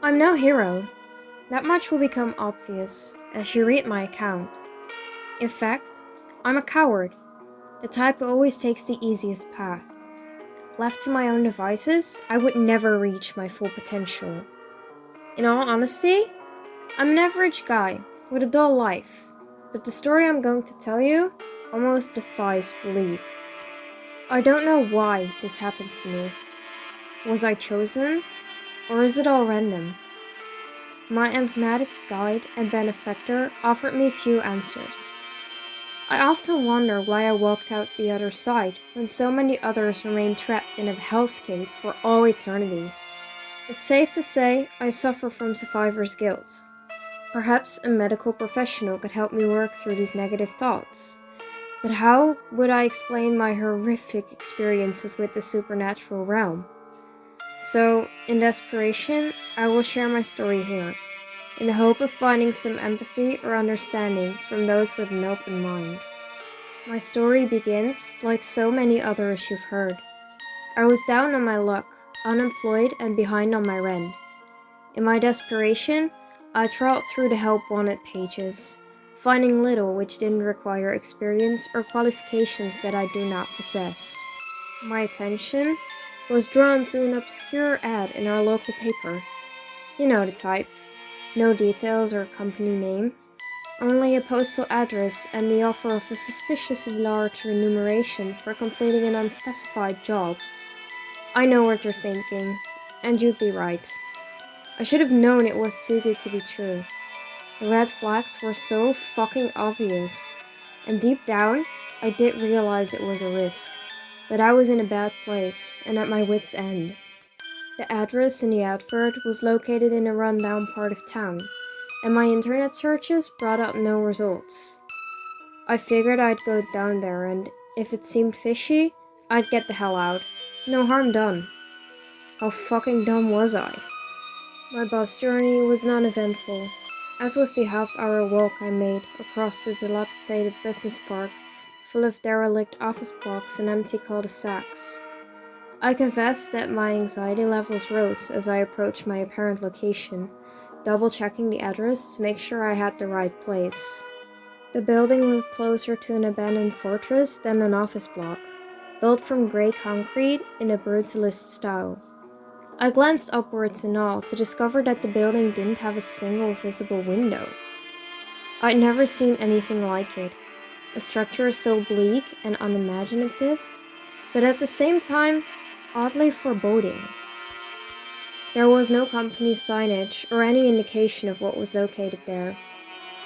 I'm no hero. That much will become obvious as you read my account. In fact, I'm a coward, the type who always takes the easiest path. Left to my own devices, I would never reach my full potential. In all honesty, I'm an average guy with a dull life, but the story I'm going to tell you almost defies belief. I don't know why this happened to me. Was I chosen, or is it all random? My enigmatic guide and benefactor offered me few answers. I often wonder why I walked out the other side when so many others remain trapped in a hellscape for all eternity. It's safe to say I suffer from survivor's guilt. Perhaps a medical professional could help me work through these negative thoughts. But how would I explain my horrific experiences with the supernatural realm? So, in desperation, I will share my story here, in the hope of finding some empathy or understanding from those with an open mind. My story begins like so many others you've heard. I was down on my luck, unemployed and behind on my rent. In my desperation, I trawled through the help wanted pages, finding little which didn't require experience or qualifications that I do not possess. My attention was drawn to an obscure ad in our local paper. You know the type. No details or company name. Only a postal address and the offer of a suspiciously large remuneration for completing an unspecified job. I know what you're thinking, and you'd be right. I should have known it was too good to be true. The red flags were so fucking obvious, and deep down, I did realize it was a risk. But I was in a bad place and at my wits' end. The address in the advert was located in a rundown part of town, and my internet searches brought up no results. I figured I'd go down there, and if it seemed fishy, I'd get the hell out. No harm done. How fucking dumb was I? My bus journey was non-eventful, as was the half-hour walk I made across the dilapidated business park full of derelict office blocks and empty cul-de-sacs. I confess that my anxiety levels rose as I approached my apparent location, double-checking the address to make sure I had the right place. The building looked closer to an abandoned fortress than an office block, built from grey concrete in a brutalist style. I glanced upwards and all to discover that the building didn't have a single visible window. I'd never seen anything like it. A structure so bleak and unimaginative, but at the same time, oddly foreboding. There was no company signage or any indication of what was located there,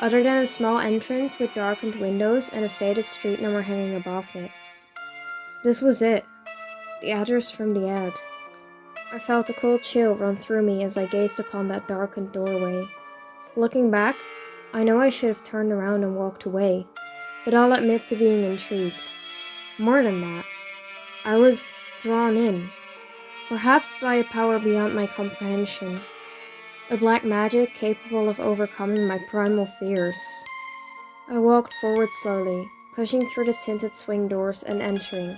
other than a small entrance with darkened windows and a faded street number hanging above it. This was it, the address from the ad. I felt a cold chill run through me as I gazed upon that darkened doorway. Looking back, I know I should have turned around and walked away, but I'll admit to being intrigued. More than that, I was drawn in, perhaps by a power beyond my comprehension, a black magic capable of overcoming my primal fears. I walked forward slowly, pushing through the tinted swing doors and entering.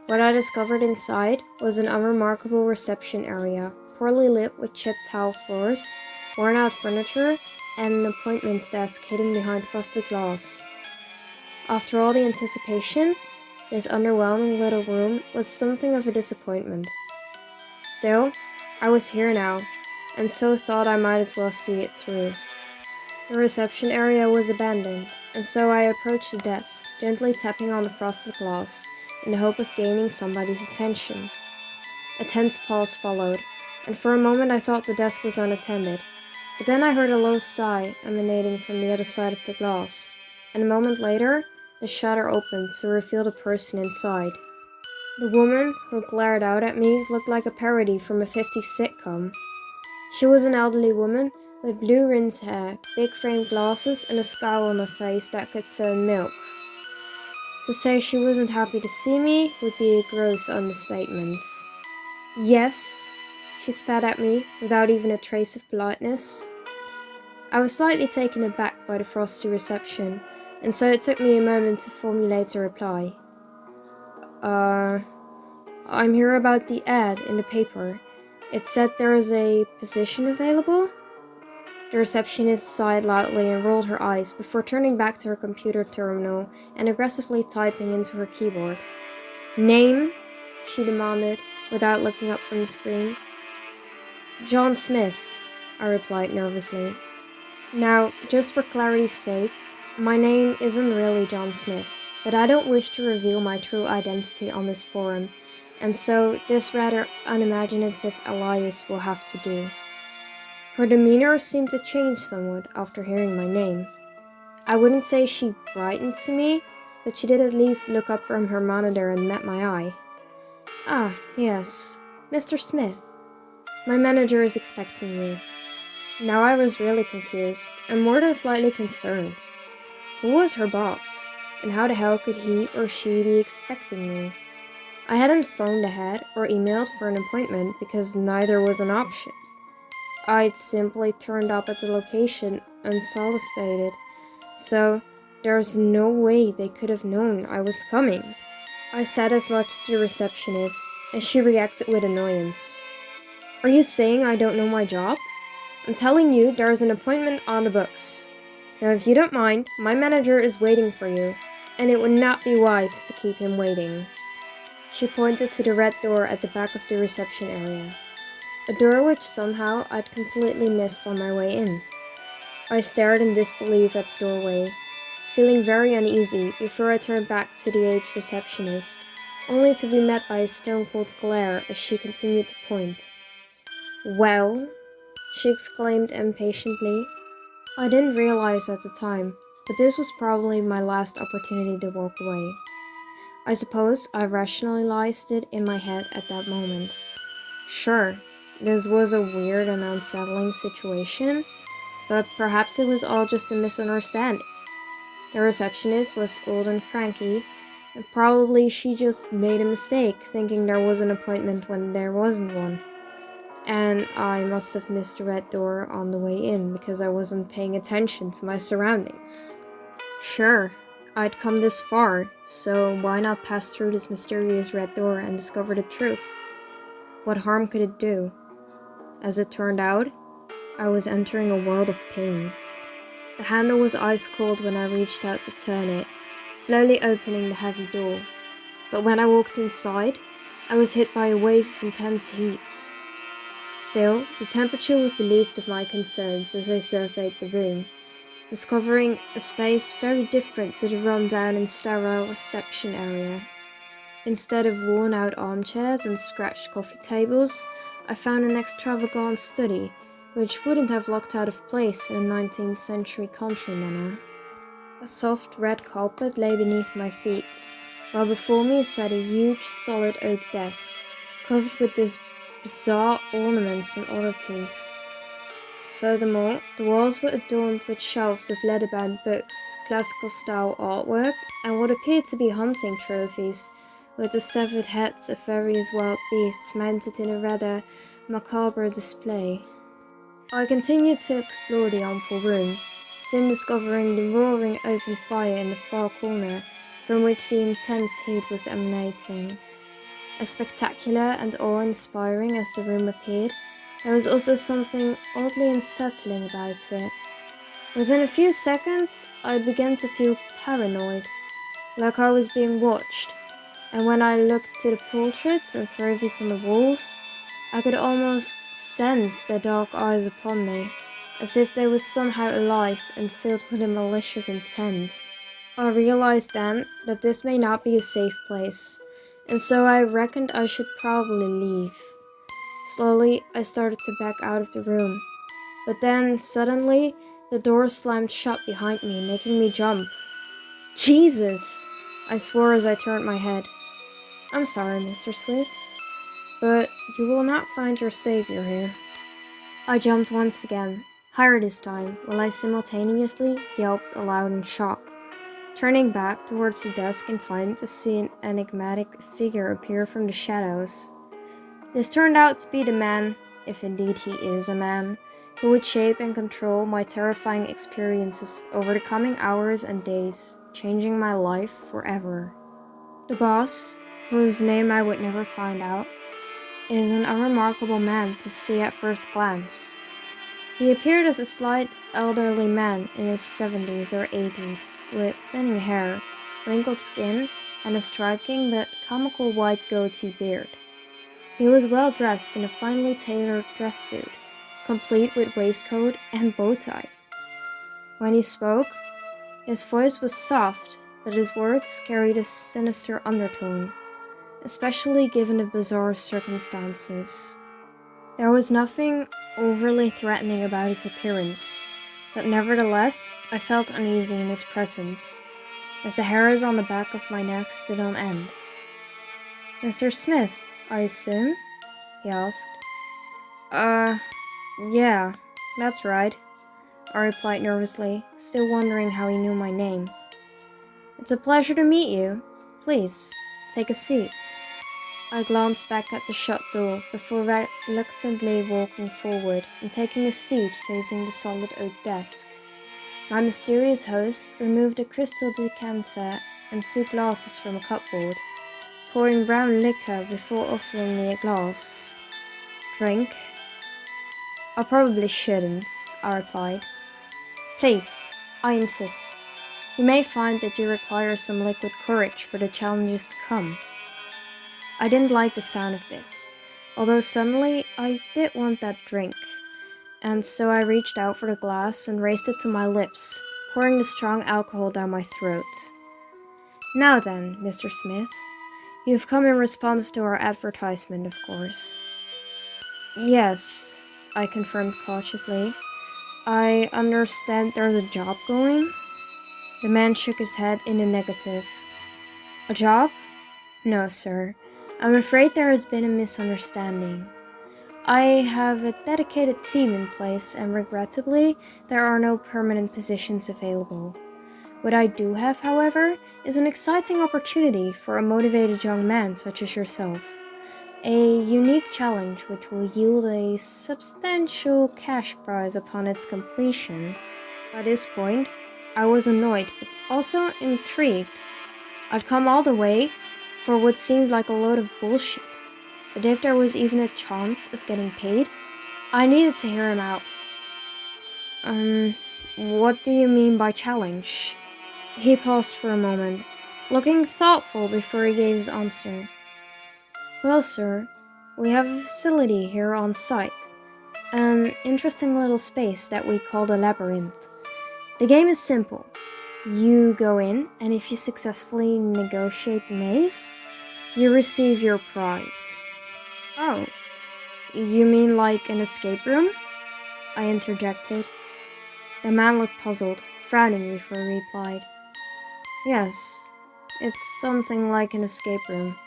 What I discovered inside was an unremarkable reception area, poorly lit with chipped tile floors, worn-out furniture, and an appointments desk hidden behind frosted glass. After all the anticipation, this underwhelming little room was something of a disappointment. Still, I was here now, and so thought I might as well see it through. The reception area was abandoned, and so I approached the desk, gently tapping on the frosted glass, in the hope of gaining somebody's attention. A tense pause followed, and for a moment I thought the desk was unattended. But then I heard a low sigh emanating from the other side of the glass, and a moment later, the shutter opened to reveal the person inside. The woman who glared out at me looked like a parody from a 50s sitcom. She was an elderly woman with blue rinsed hair, big framed glasses, and a scowl on her face that could turn milk. To say she wasn't happy to see me would be a gross understatement. "Yes," she spat at me, without even a trace of politeness. I was slightly taken aback by the frosty reception, and so it took me a moment to formulate a reply. I'm here about the ad in the paper. It said there is a position available. The receptionist sighed loudly and rolled her eyes before turning back to her computer terminal and aggressively typing into her keyboard. "Name?" she demanded, without looking up from the screen. "John Smith," I replied nervously. Now, just for clarity's sake, my name isn't really John Smith, but I don't wish to reveal my true identity on this forum, and so this rather unimaginative alias will have to do. Her demeanor seemed to change somewhat after hearing my name. I wouldn't say she brightened to me, but she did at least look up from her monitor and met my eye. "Ah, yes, Mr. Smith. My manager is expecting you." Now I was really confused, and more than slightly concerned. Who was her boss, and how the hell could he or she be expecting me? I hadn't phoned ahead or emailed for an appointment because neither was an option. I'd simply turned up at the location unsolicited, so there's no way they could have known I was coming. I said as much to the receptionist, and she reacted with annoyance. "Are you saying I don't know my job? I'm telling you there is an appointment on the books. Now if you don't mind, my manager is waiting for you, and it would not be wise to keep him waiting." She pointed to the red door at the back of the reception area. A door which somehow I'd completely missed on my way in. I stared in disbelief at the doorway, feeling very uneasy before I turned back to the aged receptionist, only to be met by a stone-cold glare as she continued to point. "Well?" she exclaimed impatiently. I didn't realize at the time, but this was probably my last opportunity to walk away. I suppose I rationalized it in my head at that moment. Sure, this was a weird and unsettling situation, but perhaps it was all just a misunderstanding. The receptionist was old and cranky, and probably she just made a mistake thinking there was an appointment when there wasn't one. And I must have missed the red door on the way in because I wasn't paying attention to my surroundings. Sure, I'd come this far, so why not pass through this mysterious red door and discover the truth? What harm could it do? As it turned out, I was entering a world of pain. The handle was ice cold when I reached out to turn it, slowly opening the heavy door. But when I walked inside, I was hit by a wave of intense heat. Still, the temperature was the least of my concerns as I surveyed the room, discovering a space very different to the run-down and sterile reception area. Instead of worn-out armchairs and scratched coffee tables, I found an extravagant study, which wouldn't have looked out of place in a 19th century country manor. A soft red carpet lay beneath my feet, while before me sat a huge solid oak desk, covered with these bizarre ornaments and oddities. Furthermore, the walls were adorned with shelves of leather-bound books, classical-style artwork, and what appeared to be hunting trophies, with the severed heads of various wild beasts mounted in a rather macabre display. I continued to explore the ample room, soon discovering the roaring open fire in the far corner, from which the intense heat was emanating. As spectacular and awe-inspiring as the room appeared, there was also something oddly unsettling about it. Within a few seconds, I began to feel paranoid, like I was being watched, and when I looked to the portraits and trophies on the walls, I could almost sense their dark eyes upon me, as if they were somehow alive and filled with a malicious intent. I realized then that this may not be a safe place, and so I reckoned I should probably leave. Slowly, I started to back out of the room, but then, suddenly, the door slammed shut behind me, making me jump. "Jesus!" I swore as I turned my head. "I'm sorry, Mr. Swift, but you will not find your savior here." I jumped once again, higher this time, while I simultaneously yelped aloud in shock, turning back towards the desk in time to see an enigmatic figure appear from the shadows. This turned out to be the man, if indeed he is a man, who would shape and control my terrifying experiences over the coming hours and days, changing my life forever. The boss, whose name I would never find out, is an unremarkable man to see at first glance. He appeared as a slight elderly man in his 70s or 80s, with thinning hair, wrinkled skin, and a striking but comical white goatee beard. He was well dressed in a finely tailored dress suit, complete with waistcoat and bow tie. When he spoke, his voice was soft, but his words carried a sinister undertone, especially given the bizarre circumstances. There was nothing overly threatening about his appearance, but nevertheless, I felt uneasy in his presence, as the hairs on the back of my neck stood on end. "Mr. Smith, I assume?" he asked. Yeah, that's right," I replied nervously, still wondering how he knew my name. "It's a pleasure to meet you. Please, take a seat." I glanced back at the shut door before reluctantly walking forward and taking a seat facing the solid oak desk. My mysterious host removed a crystal decanter and 2 glasses from a cupboard, pouring brown liquor before offering me a glass. "Drink?" "I probably shouldn't," I replied. "Please, I insist. You may find that you require some liquid courage for the challenges to come." I didn't like the sound of this, although suddenly I did want that drink, and so I reached out for the glass and raised it to my lips, pouring the strong alcohol down my throat. "Now then, Mr. Smith, you've come in response to our advertisement, of course." "Yes," I confirmed cautiously. "I understand there's a job going?" The man shook his head in the negative. "A job? No, sir. I'm afraid there has been a misunderstanding. I have a dedicated team in place, and regrettably, there are no permanent positions available. What I do have, however, is an exciting opportunity for a motivated young man such as yourself. A unique challenge which will yield a substantial cash prize upon its completion." By this point, I was annoyed, but also intrigued. I'd come all the way for what seemed like a load of bullshit, but if there was even a chance of getting paid, I needed to hear him out. What do you mean by challenge?" He paused for a moment, looking thoughtful before he gave his answer. "Well, sir, we have a facility here on site, an interesting little space that we call the labyrinth. The game is simple. You go in, and if you successfully negotiate the maze, you receive your prize." "Oh, you mean like an escape room?" I interjected. The man looked puzzled, frowning before he replied. "Yes, it's something like an escape room."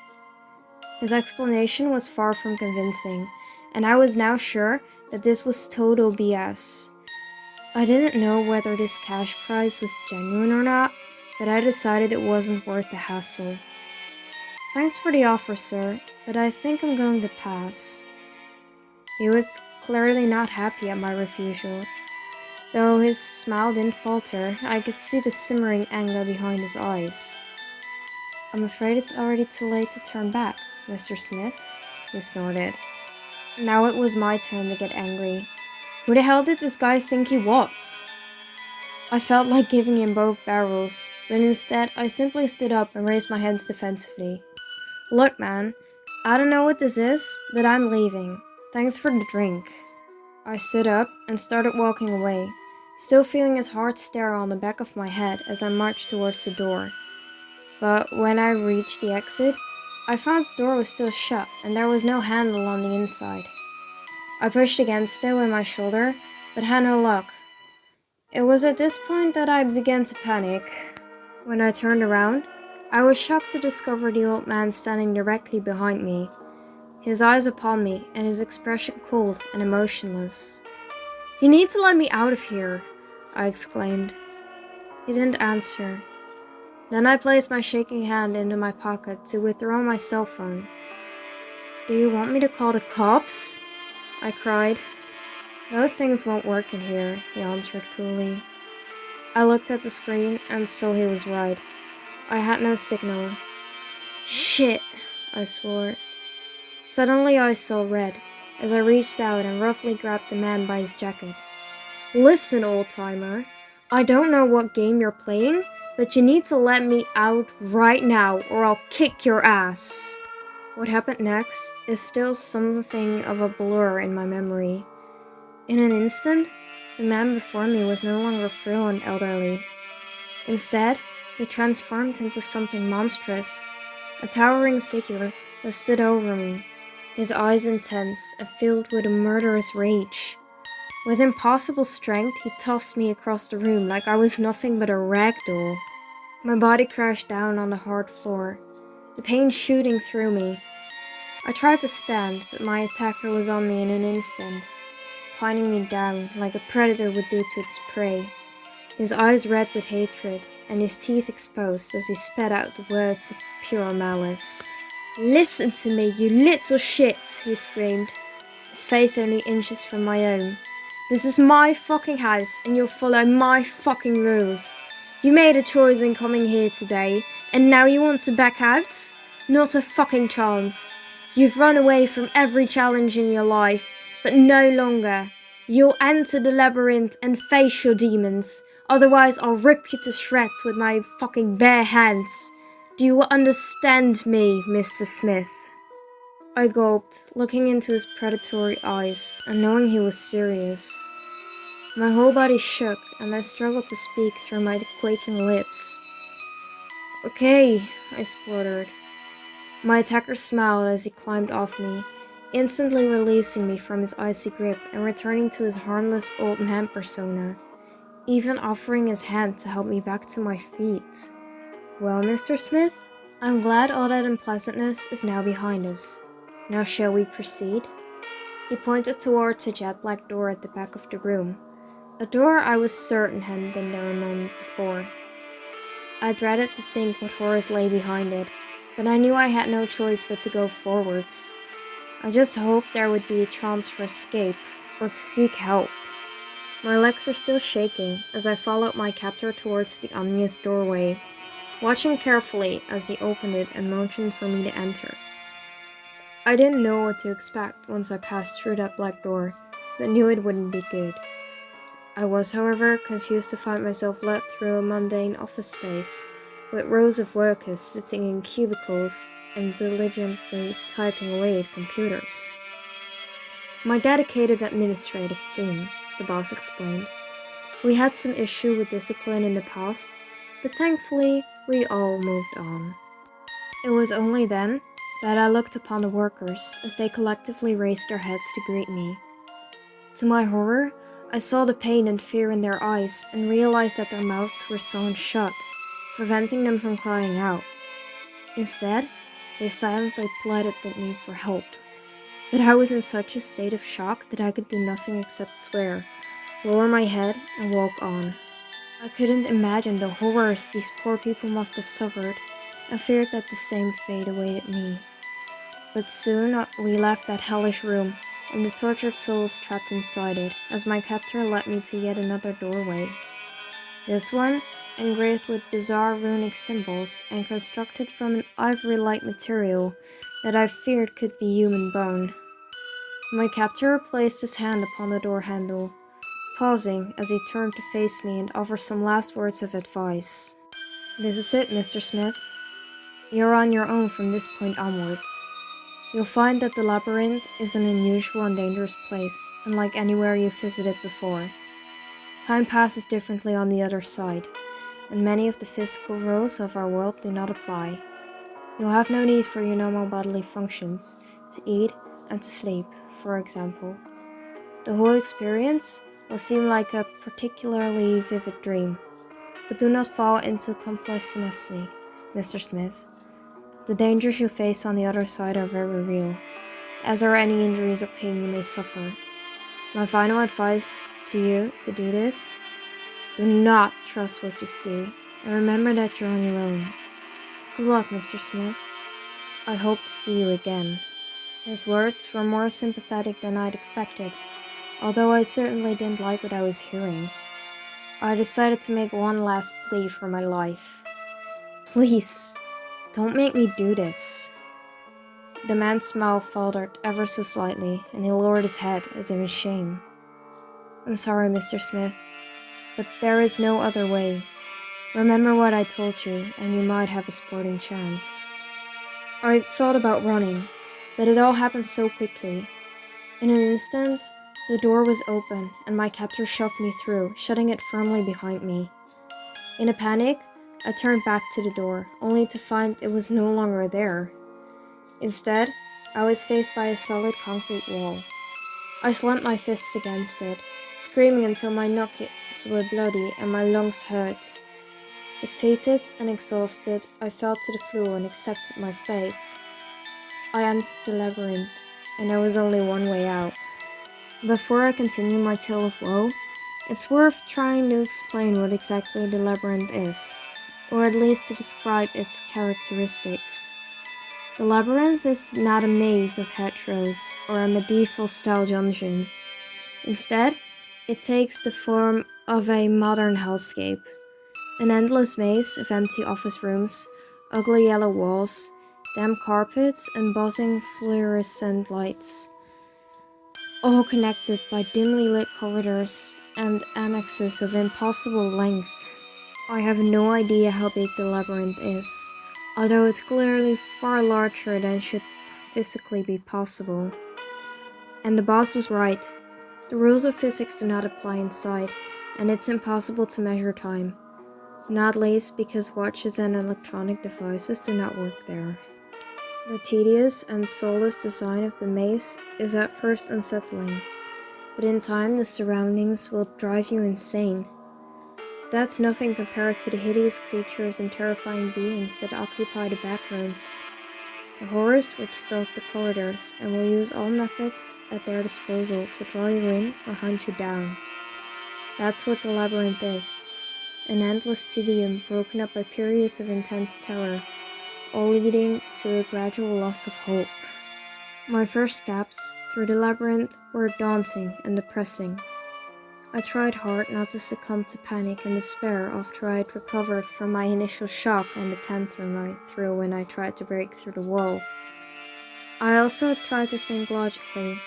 His explanation was far from convincing, and I was now sure that this was total BS. I didn't know whether this cash prize was genuine or not, but I decided it wasn't worth the hassle. "Thanks for the offer, sir, but I think I'm going to pass." He was clearly not happy at my refusal. Though his smile didn't falter, I could see the simmering anger behind his eyes. "I'm afraid it's already too late to turn back, Mr. Smith," he snorted. Now it was my turn to get angry. Who the hell did this guy think he was? I felt like giving him both barrels, but instead I simply stood up and raised my hands defensively. "Look, man, I don't know what this is, but I'm leaving. Thanks for the drink." I stood up and started walking away, still feeling his hard stare on the back of my head as I marched towards the door. But when I reached the exit, I found the door was still shut and there was no handle on the inside. I pushed against it with my shoulder, but had no luck. It was at this point that I began to panic. When I turned around, I was shocked to discover the old man standing directly behind me, his eyes upon me and his expression cold and emotionless. "You need to let me out of here," I exclaimed. He didn't answer. Then I placed my shaking hand into my pocket to withdraw my cell phone. "Do you want me to call the cops?" I cried. "Those things won't work in here," he answered coolly. I looked at the screen and saw he was right. I had no signal. "Shit," I swore. Suddenly I saw red as I reached out and roughly grabbed the man by his jacket. Listen, old-timer, I don't know what game you're playing, but you need to let me out right now or I'll kick your ass. What happened next is still something of a blur in my memory. In an instant, the man before me was no longer frail and elderly. Instead, he transformed into something monstrous, a towering figure that stood over me, his eyes intense and filled with a murderous rage. With impossible strength, he tossed me across the room like I was nothing but a rag doll. My body crashed down on the hard floor, the pain shooting through me. I tried to stand, but my attacker was on me in an instant, pinning me down like a predator would do to its prey, his eyes red with hatred and his teeth exposed as he spat out the words of pure malice. "Listen to me, you little shit," he screamed, his face only inches from my own. "This is my fucking house and you'll follow my fucking rules. You made a choice in coming here today, and now you want to back out? Not a fucking chance. You've run away from every challenge in your life, but no longer. You'll enter the labyrinth and face your demons, otherwise I'll rip you to shreds with my fucking bare hands. Do you understand me, Mr. Smith?" I gulped, looking into his predatory eyes and knowing he was serious. My whole body shook and I struggled to speak through my quaking lips. "Okay," I spluttered. My attacker smiled as he climbed off me, instantly releasing me from his icy grip and returning to his harmless old man persona, even offering his hand to help me back to my feet. "Well, Mr. Smith, I'm glad all that unpleasantness is now behind us. Now shall we proceed?" He pointed towards a jet black door at the back of the room, a door I was certain hadn't been there a moment before. I dreaded to think what horrors lay behind it, but I knew I had no choice but to go forwards. I just hoped there would be a chance for escape, or to seek help. My legs were still shaking as I followed my captor towards the ominous doorway, watching carefully as he opened it and motioned for me to enter. I didn't know what to expect once I passed through that black door, but knew it wouldn't be good. I was, however, confused to find myself led through a mundane office space, with rows of workers sitting in cubicles and diligently typing away at computers. "My dedicated administrative team," the boss explained. "We had some issue with discipline in the past, but thankfully we all moved on." It was only then that I looked upon the workers as they collectively raised their heads to greet me. To my horror, I saw the pain and fear in their eyes and realized that their mouths were sewn shut, preventing them from crying out. Instead, they silently pleaded with me for help. But I was in such a state of shock that I could do nothing except swear, lower my head, and walk on. I couldn't imagine the horrors these poor people must have suffered, and feared that the same fate awaited me. But soon we left that hellish room, and the tortured souls trapped inside it, as my captor led me to yet another doorway. This one, engraved with bizarre runic symbols and constructed from an ivory-like material that I feared could be human bone. My captor placed his hand upon the door handle, pausing as he turned to face me and offer some last words of advice. "This is it, Mr. Smith. You're on your own from this point onwards. You'll find that the labyrinth is an unusual and dangerous place, unlike anywhere you've visited before. Time passes differently on the other side, and many of the physical rules of our world do not apply. You'll have no need for your normal bodily functions, to eat and to sleep, for example. The whole experience will seem like a particularly vivid dream, but do not fall into complacency, Mr. Smith. The dangers you face on the other side are very real, as are any injuries or pain you may suffer. My final advice to you to do this: do not trust what you see, and remember that you're on your own. Good luck, Mr. Smith. I hope to see you again." His words were more sympathetic than I'd expected, although I certainly didn't like what I was hearing. I decided to make one last plea for my life. "Please, don't make me do this." The man's smile faltered ever so slightly, and he lowered his head as if in shame. "I'm sorry, Mr. Smith, but there is no other way. Remember what I told you, and you might have a sporting chance." I thought about running, but it all happened so quickly. In an instant, the door was open, and my captor shoved me through, shutting it firmly behind me. In a panic, I turned back to the door, only to find it was no longer there. Instead, I was faced by a solid concrete wall. I slammed my fists against it, screaming until my knuckles were bloody and my lungs hurt. Defeated and exhausted, I fell to the floor and accepted my fate. I entered the labyrinth, and there was only one way out. Before I continue my tale of woe, it's worth trying to explain what exactly the labyrinth is, or at least to describe its characteristics. The labyrinth is not a maze of hedgerows or a medieval-style dungeon. Instead, it takes the form of a modern hellscape. An endless maze of empty office rooms, ugly yellow walls, damp carpets, and buzzing fluorescent lights, all connected by dimly lit corridors and annexes of impossible length. I have no idea how big the labyrinth is, although it's clearly far larger than should physically be possible. And the boss was right. The rules of physics do not apply inside, and it's impossible to measure time. Not least because watches and electronic devices do not work there. The tedious and soulless design of the maze is at first unsettling, but in time the surroundings will drive you insane. That's nothing compared to the hideous creatures and terrifying beings that occupy the back rooms. The horrors which stalk the corridors and will use all methods at their disposal to draw you in or hunt you down. That's what the labyrinth is. An endless tedium broken up by periods of intense terror, all leading to a gradual loss of hope. My first steps through the labyrinth were daunting and depressing. I tried hard not to succumb to panic and despair after I had recovered from my initial shock and the tantrum I threw when I tried to break through the wall. I also tried to think logically,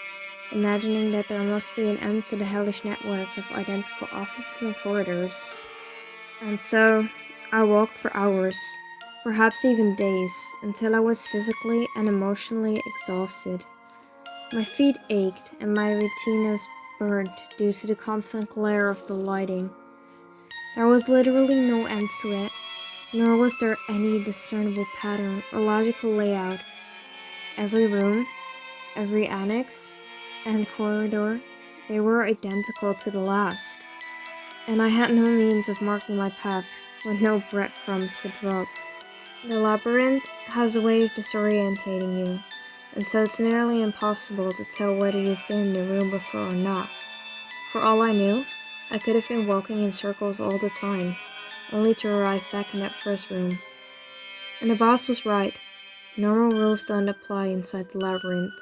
imagining that there must be an end to the hellish network of identical offices and corridors. And so, I walked for hours, perhaps even days, until I was physically and emotionally exhausted. My feet ached and my retinas burned due to the constant glare of the lighting. There was literally no end to it, nor was there any discernible pattern or logical layout. Every room, every annex, and corridor, they were identical to the last. And I had no means of marking my path, with no breadcrumbs to drop. The labyrinth has a way of disorientating you, and so it's nearly impossible to tell whether you've been in the room before or not. For all I knew, I could have been walking in circles all the time, only to arrive back in that first room. And the boss was right. Normal rules don't apply inside the labyrinth.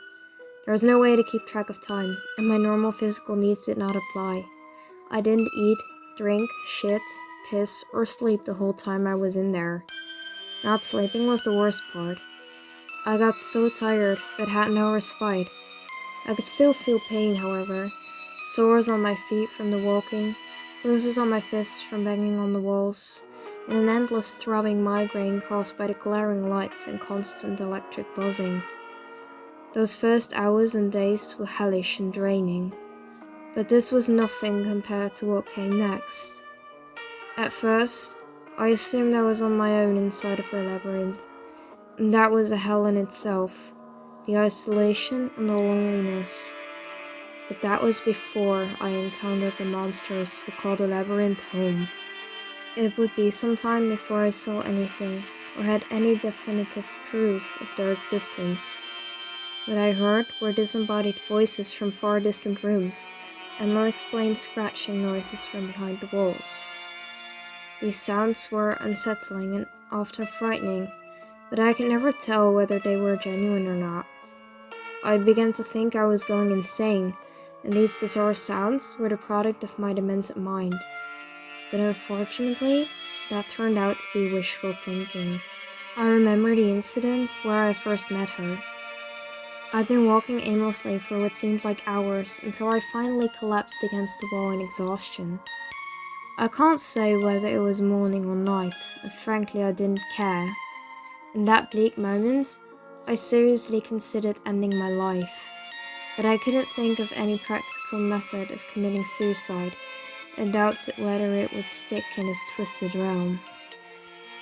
There was no way to keep track of time, and my normal physical needs did not apply. I didn't eat, drink, shit, piss, or sleep the whole time I was in there. Not sleeping was the worst part. I got so tired but had no respite. I could still feel pain, however. Sores on my feet from the walking, bruises on my fists from banging on the walls, and an endless throbbing migraine caused by the glaring lights and constant electric buzzing. Those first hours and days were hellish and draining, but this was nothing compared to what came next. At first, I assumed I was on my own inside of the labyrinth, and that was a hell in itself, the isolation and the loneliness. But that was before I encountered the monsters who called the labyrinth home. It would be some time before I saw anything or had any definitive proof of their existence. What I heard were disembodied voices from far distant rooms and unexplained scratching noises from behind the walls. These sounds were unsettling and often frightening, but I could never tell whether they were genuine or not. I began to think I was going insane, and these bizarre sounds were the product of my demented mind. But unfortunately, that turned out to be wishful thinking. I remember the incident where I first met her. I'd been walking aimlessly for what seemed like hours until I finally collapsed against the wall in exhaustion. I can't say whether it was morning or night, and frankly I didn't care. In that bleak moment, I seriously considered ending my life, but I couldn't think of any practical method of committing suicide, and doubted whether it would stick in this twisted realm.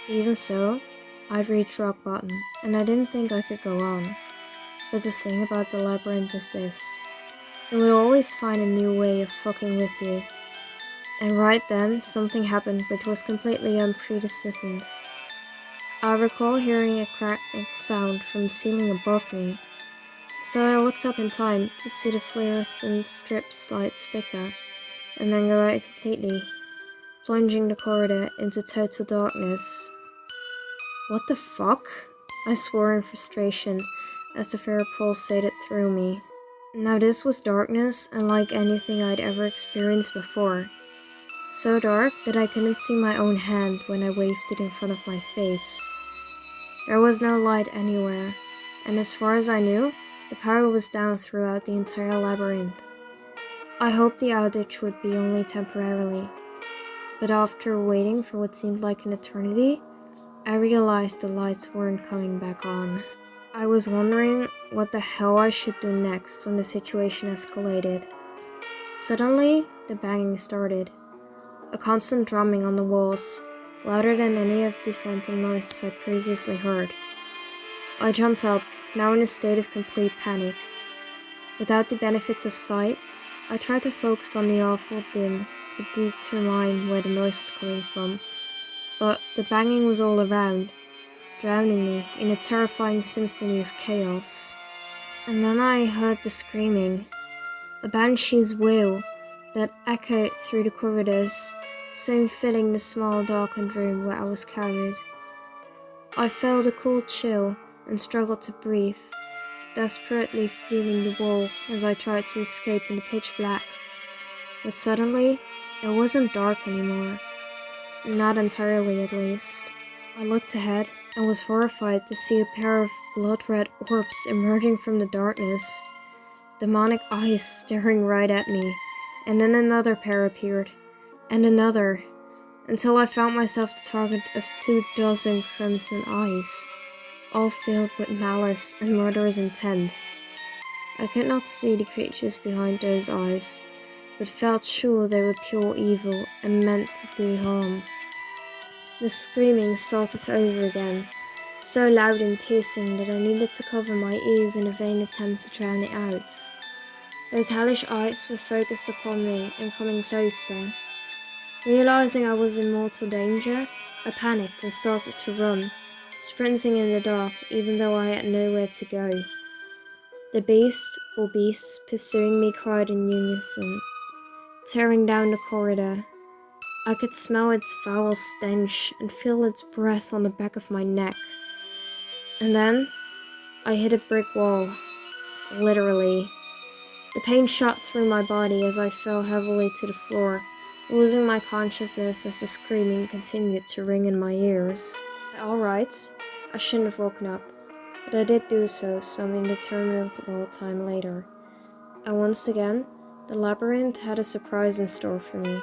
Even so, I'd reached rock bottom, and I didn't think I could go on. But the thing about the labyrinth is this: it would always find a new way of fucking with you. And right then, something happened which was completely unprecedented. I recall hearing a crackling sound from the ceiling above me, so I looked up in time to see the fluorescent strip lights flicker, and then go out completely, plunging the corridor into total darkness. What the fuck? I swore in frustration as the fear pulsated through me. Now this was darkness unlike anything I'd ever experienced before. So dark that I couldn't see my own hand when I waved it in front of my face. There was no light anywhere, and as far as I knew, the power was down throughout the entire labyrinth. I hoped the outage would be only temporarily, but after waiting for what seemed like an eternity, I realized the lights weren't coming back on. I was wondering what the hell I should do next when the situation escalated. Suddenly, the banging started. A constant drumming on the walls, louder than any of the phantom noises I previously heard. I jumped up, now in a state of complete panic. Without the benefits of sight, I tried to focus on the awful dim to determine where the noise was coming from, but the banging was all around, drowning me in a terrifying symphony of chaos. And then I heard the screaming, a banshee's wail that echoed through the corridors, soon filling the small darkened room where I was carried. I felt a cold chill and struggled to breathe, desperately feeling the wall as I tried to escape in the pitch black. But suddenly, it wasn't dark anymore. Not entirely, at least. I looked ahead and was horrified to see a pair of blood-red orbs emerging from the darkness. Demonic eyes staring right at me, and then another pair appeared, and another, until I found myself the target of 24 crimson eyes, all filled with malice and murderous intent. I could not see the creatures behind those eyes, but felt sure they were pure evil and meant to do harm. The screaming started over again, so loud and piercing that I needed to cover my ears in a vain attempt to drown it out. Those hellish eyes were focused upon me and coming closer. Realizing I was in mortal danger, I panicked and started to run, sprinting in the dark even though I had nowhere to go. The beast, or beasts, pursuing me cried in unison, tearing down the corridor. I could smell its foul stench and feel its breath on the back of my neck. And then, I hit a brick wall. Literally. The pain shot through my body as I fell heavily to the floor, losing my consciousness as the screaming continued to ring in my ears. Alright, I shouldn't have woken up, but I did do so some indeterminable time later. And once again, the labyrinth had a surprise in store for me.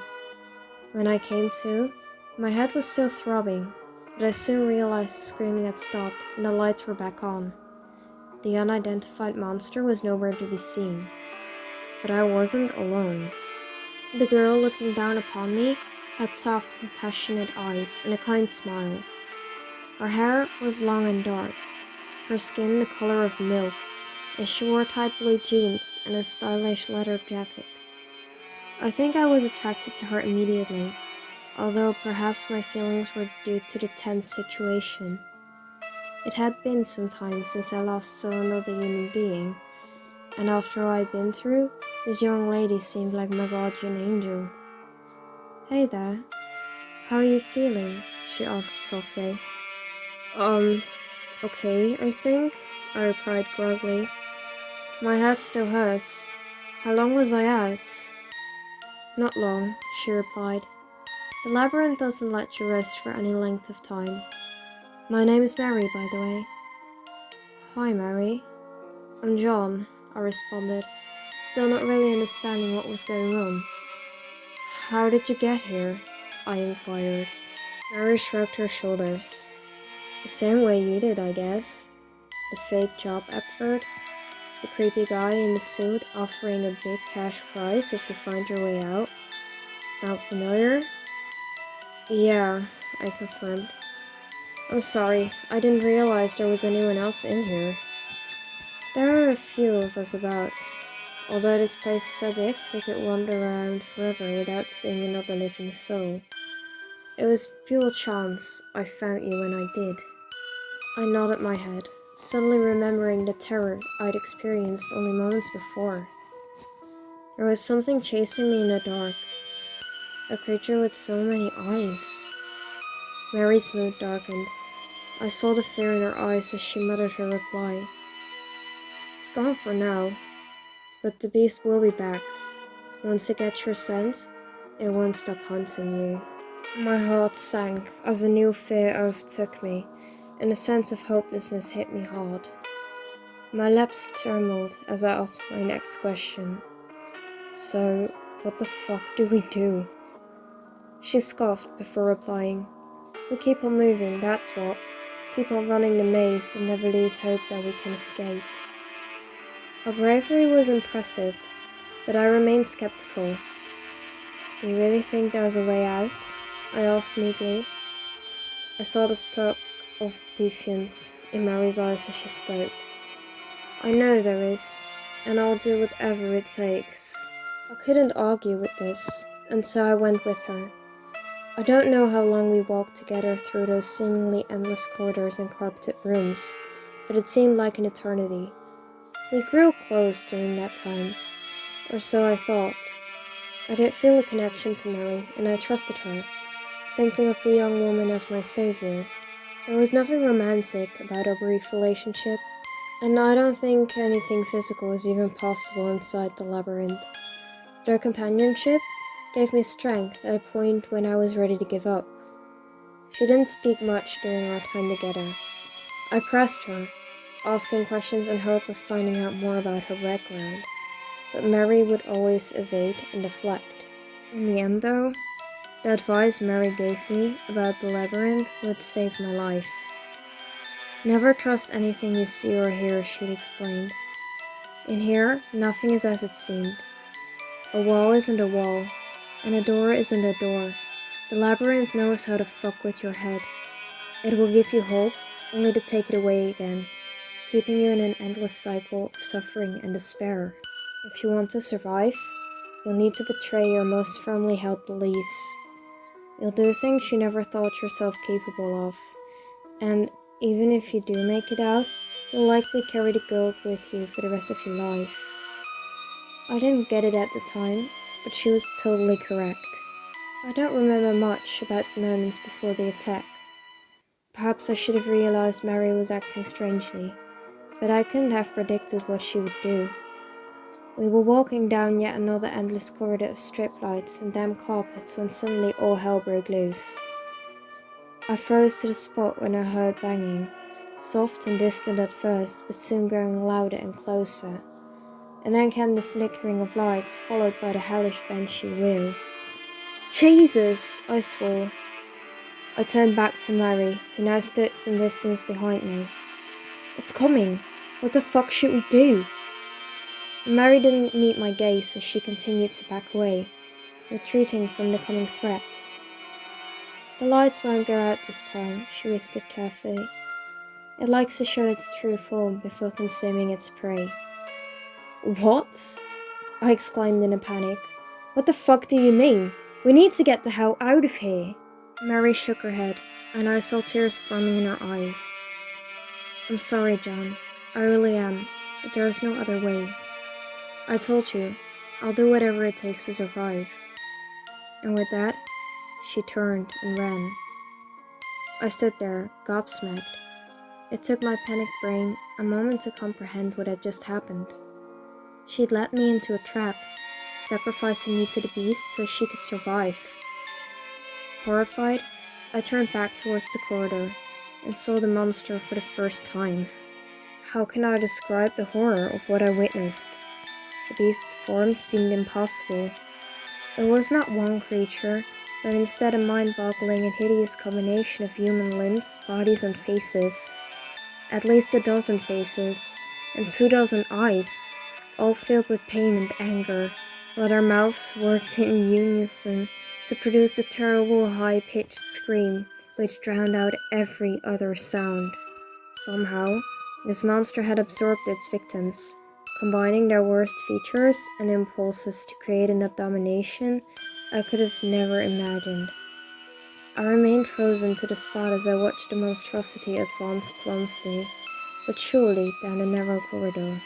When I came to, my head was still throbbing, but I soon realized the screaming had stopped and the lights were back on. The unidentified monster was nowhere to be seen. But I wasn't alone. The girl looking down upon me had soft, compassionate eyes and a kind smile. Her hair was long and dark, her skin the color of milk, and she wore tight blue jeans and a stylish leather jacket. I think I was attracted to her immediately, although perhaps my feelings were due to the tense situation. It had been some time since I last saw another human being, and after all I'd been through, this young lady seemed like my guardian angel. "Hey there, how are you feeling?" she asked softly. Okay, I think," I replied groggily. "My head still hurts. How long was I out?" "Not long," she replied. "The labyrinth doesn't let you rest for any length of time. My name is Mary, by the way." "Hi, Mary." I'm John, I responded, still not really understanding what was going on. How did you get here? I inquired. Mary shrugged her shoulders. The same way you did, I guess. The fake job effort. The creepy guy in the suit offering a big cash prize if you find your way out. Sound familiar? Yeah, I confirmed. I'm sorry, I didn't realize there was anyone else in here. There are a few of us about. Although this place is so big, you could wander around forever without seeing another living soul. It was pure chance I found you when I did. I nodded my head, suddenly remembering the terror I'd experienced only moments before. There was something chasing me in the dark. A creature with so many eyes. Mary's mood darkened. I saw the fear in her eyes as she muttered her reply. It's gone for now, but the beast will be back. Once it gets your scent, it won't stop hunting you. My heart sank as a new fear overtook me, and a sense of hopelessness hit me hard. My lips trembled as I asked my next question. So, what the fuck do we do? She scoffed before replying. We keep on moving, that's what. Keep on running the maze and never lose hope that we can escape. Her bravery was impressive, but I remained skeptical. Do you really think there's a way out? I asked meekly. I saw the spark of defiance in Mary's eyes as she spoke. I know there is, and I'll do whatever it takes. I couldn't argue with this, and so I went with her. I don't know how long we walked together through those seemingly endless corridors and carpeted rooms, but it seemed like an eternity. We grew close during that time, or so I thought. I did feel a connection to Mary, and I trusted her, thinking of the young woman as my savior. There was nothing romantic about our brief relationship, and I don't think anything physical was even possible inside the labyrinth. But our companionship gave me strength at a point when I was ready to give up. She didn't speak much during our time together. I pressed her, asking questions in hope of finding out more about her background, but Mary would always evade and deflect. In the end, though, the advice Mary gave me about the labyrinth would save my life. Never trust anything you see or hear, she explained. In here, nothing is as it seemed. A wall isn't a wall, and a door isn't a door. The labyrinth knows how to fuck with your head. It will give you hope, only to take it away again, keeping you in an endless cycle of suffering and despair. If you want to survive, you'll need to betray your most firmly held beliefs. You'll do things you never thought yourself capable of, and even if you do make it out, you'll likely carry the guilt with you for the rest of your life. I didn't get it at the time, but she was totally correct. I don't remember much about the moments before the attack. Perhaps I should have realized Mary was acting strangely, but I couldn't have predicted what she would do. We were walking down yet another endless corridor of strip lights and damp carpets when suddenly all hell broke loose. I froze to the spot when I heard banging, soft and distant at first, but soon growing louder and closer. And then came the flickering of lights, followed by the hellish banshee wail. Jesus! I swore. I turned back to Mary, who now stood some distance behind me. It's coming! What the fuck should we do? Mary didn't meet my gaze as she continued to back away, retreating from the coming threats. The lights won't go out this time, she whispered carefully. It likes to show its true form before consuming its prey. What? I exclaimed in a panic. What the fuck do you mean? We need to get the hell out of here. Mary shook her head, and I saw tears forming in her eyes. I'm sorry, John. I really am, but there is no other way. I told you, I'll do whatever it takes to survive. And with that, she turned and ran. I stood there, gobsmacked. It took my panicked brain a moment to comprehend what had just happened. She'd led me into a trap, sacrificing me to the beast so she could survive. Horrified, I turned back towards the corridor and saw the monster for the first time. How can I describe the horror of what I witnessed? The beast's form seemed impossible. It was not one creature, but instead a mind-boggling and hideous combination of human limbs, bodies, and faces. At least a dozen faces, and 24 eyes, all filled with pain and anger, while their mouths worked in unison to produce the terrible high-pitched scream which drowned out every other sound. Somehow, this monster had absorbed its victims, combining their worst features and impulses to create an abomination I could have never imagined. I remained frozen to the spot as I watched the monstrosity advance clumsily, but surely down the narrow corridor.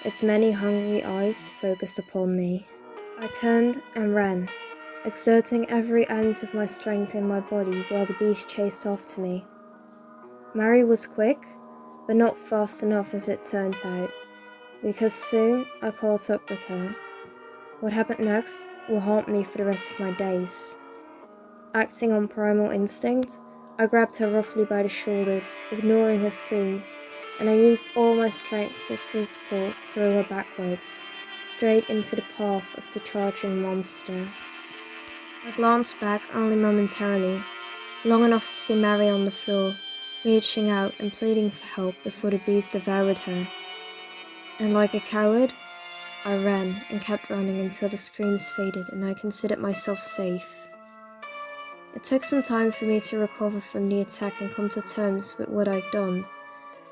Its many hungry eyes focused upon me. I turned and ran, exerting every ounce of my strength in my body while the beast chased after me. Mary was quick, but not fast enough as it turned out, because soon I caught up with her. What happened next will haunt me for the rest of my days. Acting on primal instinct, I grabbed her roughly by the shoulders, ignoring her screams, and I used all my strength to physical throw her backwards, straight into the path of the charging monster. I glanced back only momentarily, long enough to see Mary on the floor, reaching out and pleading for help before the beast devoured her. And like a coward, I ran and kept running until the screams faded and I considered myself safe. It took some time for me to recover from the attack and come to terms with what I'd done,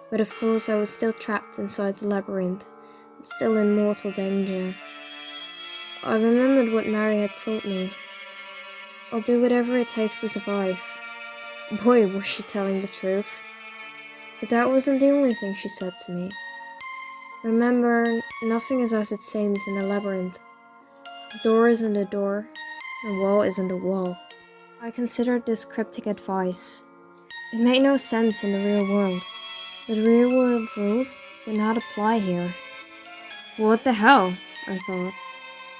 but of course I was still trapped inside the labyrinth, and still in mortal danger. I remembered what Mary had told me. I'll do whatever it takes to survive. Boy, was she telling the truth. But that wasn't the only thing she said to me. Remember, nothing is as it seems in a labyrinth. A door isn't a door, a wall isn't a wall. I considered this cryptic advice. It made no sense in the real world, but real world rules did not apply here. What the hell? I thought.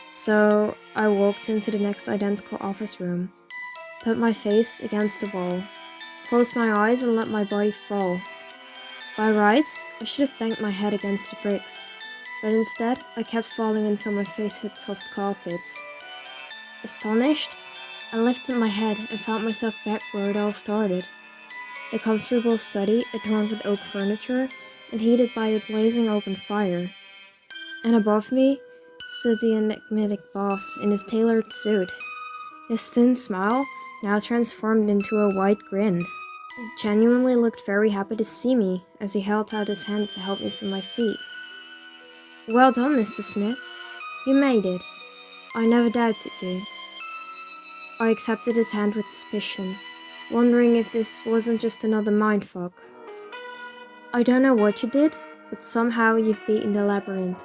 So I walked into the next identical office room, put my face against the wall, closed my eyes and let my body fall. By rights, I should have banged my head against the bricks, but instead I kept falling until my face hit soft carpets. Astonished, I lifted my head and found myself back where it all started. A comfortable study adorned with oak furniture and heated by a blazing open fire. And above me stood the enigmatic boss in his tailored suit. His thin smile now transformed into a wide grin. He genuinely looked very happy to see me as he held out his hand to help me to my feet. Well done, Mr. Smith. You made it. I never doubted you. I accepted his hand with suspicion, wondering if this wasn't just another mindfuck. I don't know what you did, but somehow you've beaten the labyrinth.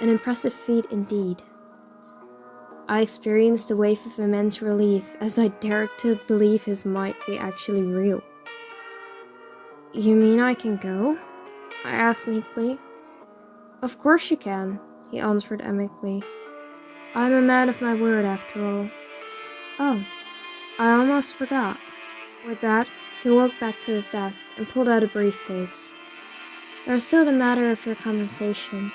An impressive feat indeed. I experienced a wave of immense relief as I dared to believe his might be actually real. You mean I can go? I asked meekly. Of course you can, he answered amicably. I'm a man of my word after all. Oh, I almost forgot. With that, he walked back to his desk and pulled out a briefcase. There's still the matter of your compensation.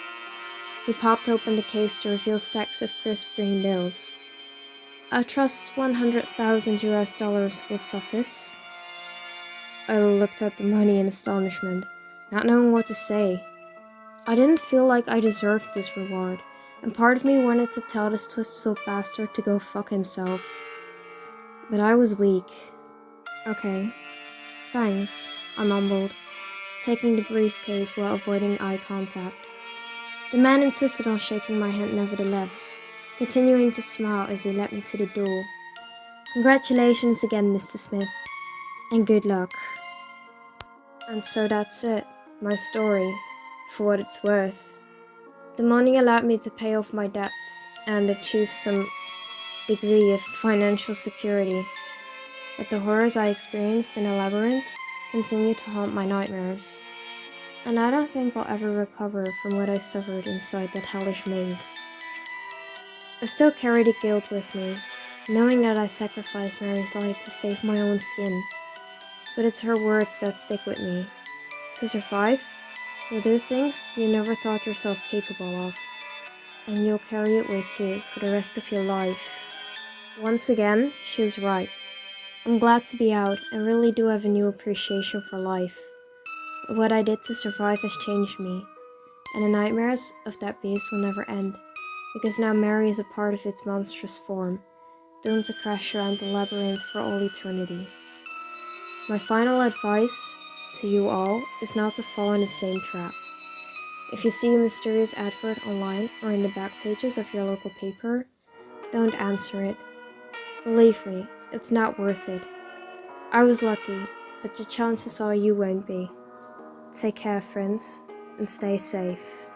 He popped open the case to reveal stacks of crisp green bills. I trust 100,000 US dollars will suffice. I looked at the money in astonishment, not knowing what to say. I didn't feel like I deserved this reward, and part of me wanted to tell this twisted old bastard to go fuck himself. But I was weak. Okay, thanks, I mumbled, taking the briefcase while avoiding eye contact. The man insisted on shaking my hand nevertheless, continuing to smile as he led me to the door. Congratulations again, Mr. Smith, and good luck. And so that's it, my story, for what it's worth. The money allowed me to pay off my debts and achieve some degree of financial security, but the horrors I experienced in a labyrinth continue to haunt my nightmares. And I don't think I'll ever recover from what I suffered inside that hellish maze. I still carry the guilt with me, knowing that I sacrificed Mary's life to save my own skin. But it's her words that stick with me. To survive, You'll do things you never thought yourself capable of, and you'll carry it with you for the rest of your life. Once again, she was right. I'm glad to be out and really do have a new appreciation for life. But what I did to survive has changed me, and the nightmares of that beast will never end, because now Mary is a part of its monstrous form, doomed to crash around the labyrinth for all eternity. My final advice to you all is not to fall in the same trap. If you see a mysterious advert online or in the back pages of your local paper, don't answer it. Believe me, it's not worth it. I was lucky, but the chances are you won't be. Take care, friends, and stay safe.